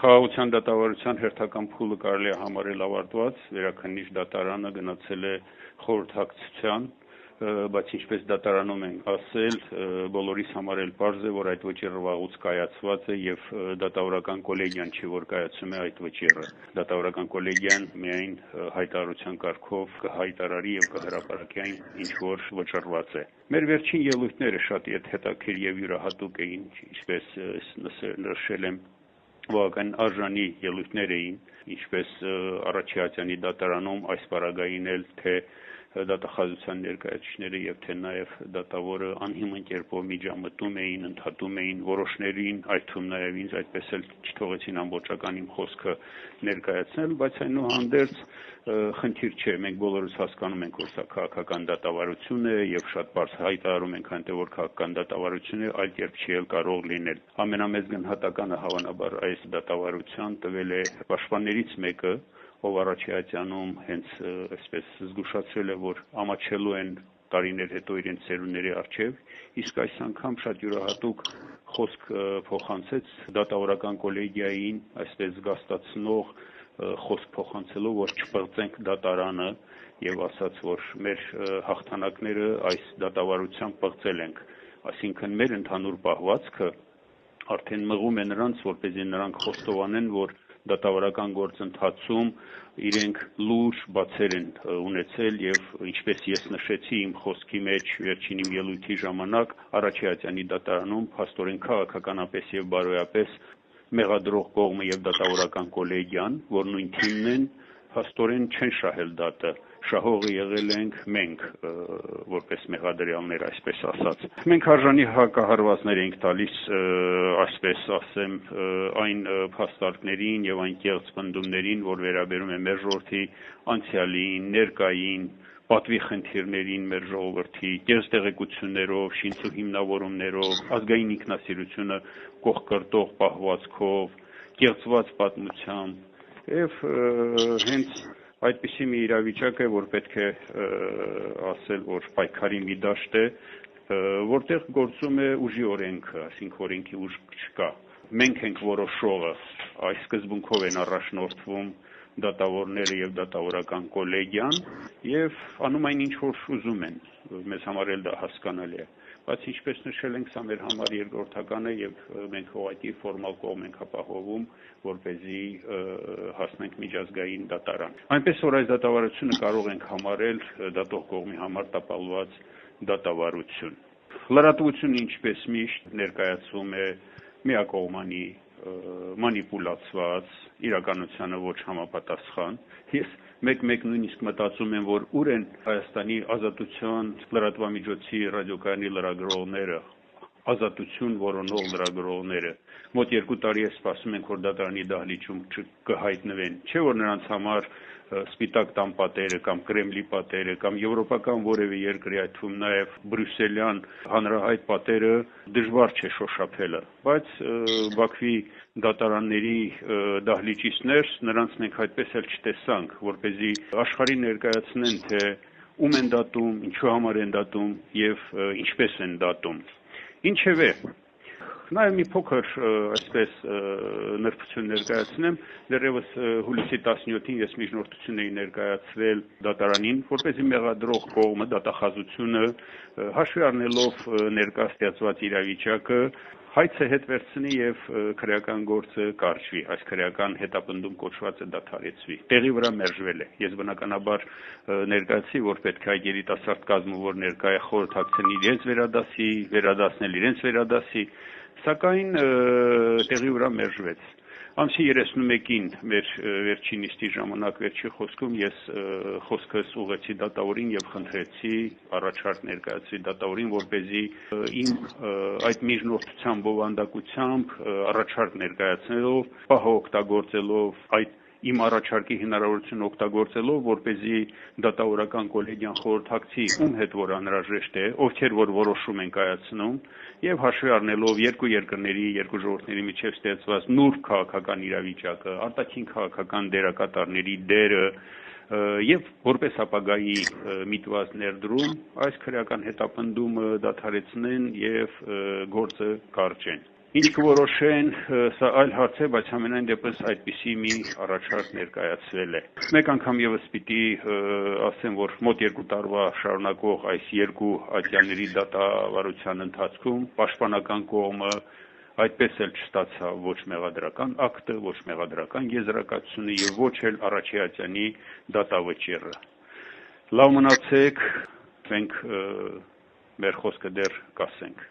Խաղաղության դատավարության հերթական փուլը կարելի է համարել ավարտված, վերաքննիչ դատարանը գնացել է խորհրդակցության, բայց ինչպես դատարանում են ասել, բոլորիս համար էլ պարզ է, որ այդ վճիռը վաղուց կայացված է եւ դատավորական կոլեգիան չի, որ կայացում է այդ վճիռը։ Դատավորական կոլեգիան միայն հայտարարության կարգով կհայտարարի եւ կհրապարակի այն, ինչ որ վճռված է։ Մեր վերջին ելույթները շատ հետաքրքիր եւ յուրահատուկ էին, ինչպես նշել եմ, բավական արժանի ելույթներ էին, ինչպես Առաջիհատյանի դատարանում այս պարագային էլ թե դատախազության ներկայացուցիչները եւ թե նաեւ դատավորը անհիմն կերպով միջամտում էին, ընդհատում էին որոշներին, այդ թվում նաեւ ինձ այդպես էլ չթողեցին ամբողջական իմ խոսքը ներկայացնել, բայց այնուհանդերձ խնդիր չէ, մենք բոլորս հասկանում ենք, որ սա քաղաքական դատավարություն է եւ շատ բարձ հայտարարում ենք այնտեղ, որ քաղաքական դատավարություն է, այլ կերպ չի էլ կարող լինել։ Ամենամեծ գնահատականը հավանաբար այս դատավարության տվել է պաշտպաններից մեկը, ով Առաջիհատյանում հենց այսպես զգուշացրել է, որ ամաչելու են տարիներ հետո իրենց ծերունների առջև, իսկ այս անգամ շատ յուրահատուկ խոսք փոխանցեց դատավորական կոլեգիային, այսպես զգաստացնող խոսք փոխանցելով, որ չպղծենք դատարանը եւ ասաց, որ մեր հաղթանակները այս դատավարությամբ պղծել ենք, այսինքն մեր ընդհանուր պահվածքը արդեն մղում է նրանց, որպեսզի նրանք խոստովանեն, որ դատավարական գործընթացում իրենք լուրջ բացեր են ունեցել եւ ինչպես ես նշեցի իմ խոսքի մեջ վերջին իմ ելույթի ժամանակ Առաջիհատյանի դատարանում փաստորեն քաղաքականապես եւ բարոյապես մեղադրող կողմը եւ դատավորական կոլեգիան, որ նույն թիմն են, փաստորեն չեն շահել դատը, շահողը եղել ենք մենք, որպես մեղադրյալներ, այսպես ասած։ Մենք արժանի հակահարվածներ ենք տալիս, այսպես ասեմ, այն փաստարկներին եւ այն կեղծ պնդումներին, որ վերաբերում է մեր ժողովրդի անցյալին, ներկային, պատվի խնդիրներին մեր ժողովրդի, կեղծ տեղեկություններով, շինծու հիմնավորումներով, ազգային ինքնասիրությունը կողքրտող պահվածքով, կեղծված պատմությամբ եւ հենց այդպիսի մի իրավիճակ է, որ պետք է ասել, որ պայքարի մի դաշտ է, որտեղ գործում է ուժի օրենքը, այսինքն օրենքի ուժ չկա։ Մենք ենք որոշողը, այս սկզբունքով են առաջնորդվում դատավորները եւ դատավորական կոլեգիան եւ անում այն ինչ որ ուզում են, մեզ համար էլ դա հասկանալի է, բայց ինչպես նշել ենք, սա մեր համար երկրորդական է եւ մենք ուղղակի ֆորմալ կողմ ենք ապահովում, որպեսզի հասնենք միջազգային դատարան։ Այնպես որ այս դատավարությունը կարող ենք համարել դատող կողմի համար տապալված դատավարություն։ Լրատվությունը ինչպես միշտ ներկայացվում է միակողմանի մանիպուլացված, իրականությանը ոչ համապատասխան։ Ես մեկ նույնիսկ մտածում եմ, որ ուր են Հայաստանի ազատության լրատվամիջոցի ռադիոկայանի լրագրողները, ազատություն որոնող լրագրողները։ Մոտ 2 տարի է սպասում ենք, որ դատարանի դահլիճում կհայտնվեն, չէ՞ որ նրանց համար սպիտակ տան պատերը կամ Կրեմլի պատերը կամ եվրոպական որևէ երկրի, այդ թվում նաև բրյուսելյան հանրահայտ պատերը դժվար չէ շոշափելը, բայց Բաքվի դատարանների դահլիճից ներս նրանց մենք այդպես էլ չտեսանք, որպեսզի աշխարհին ներկայացնեն, թե ում են դատում, ինչու համար են դատում եւ ինչպես են դատում։ Ինչևէ, Նաև մի փոքր այսպես նրբություն ներկայացնեմ, դեռևս հուլիսի 17-ին ես միջնորդություն էի ներկայացրել դատարանին, որպեսզի մեղադրող կողմը դատախազությունը հաշվի առնելով ներկա ստեղծված իրավիճակը հայցը հետ վերցնի եւ քրեական գործը կարճվի, այս քրեական հետապնդում կոչվածը դադարեցվի։ Տեղի վրա մերժվել է։ Ես բնականաբար ներկայացի, որ պետք է այդ երիտասարդ կազմը, որ ներկա է խորհրդակցեն իրենց վերադասնել իրենց վերադասի, սակայն տեղի վրա մերժվեց։ Ամսի 31-ին մեր վերջին նիստի ժամանակ վերջի խոսքում ես խոսքս ուղղեցի դատավորին եւ խնդրեցի առաջարկ ներկայացրի դատավորին, որպեսզի իմ այդ միջնորդության բովանդակությամբ առաջարկ ներկայացնելով, պահը օգտագործելով այդ իմ առաջարկի հնարավորությունը օգտագործելով, որպեսզի դատավորական կոլեգիան խորհրդակցի ում հետ որ անհրաժեշտ է, ովքեր որ որոշում են կայացնում եւ հաշվի առնելով երկու երկրների, երկու ժողովուրդների միջև ստեղծված նուրբ քաղաքական իրավիճակը, արտաքին քաղաքական դերակատարների դերը եւ որպես ապագայի միտված ներդրում այս քրեական հետապնդումը դադարեցնեն եւ գործը կարճեն։ Ինչ կորոշեն, սա այլ հարց է, բայց ամենայն դեպս այդպիսի մի առաջարկ ներկայացվել է։ Մեկ անգամ եւս պիտի ասեմ, որ մոտ 2 տարվա շարունակող այս երկու ատյանների դատավարության ընթացքում պաշտպանական կողմը այդպես էլ չստացավ ոչ մեղադրական ակտը, ոչ մեղադրական եզրակացությունը եւ ոչ էլ առաջի ատյանի դատավճիռը։ Լավ մնացեք, մենք մեր խոսքը դեռ կասենք։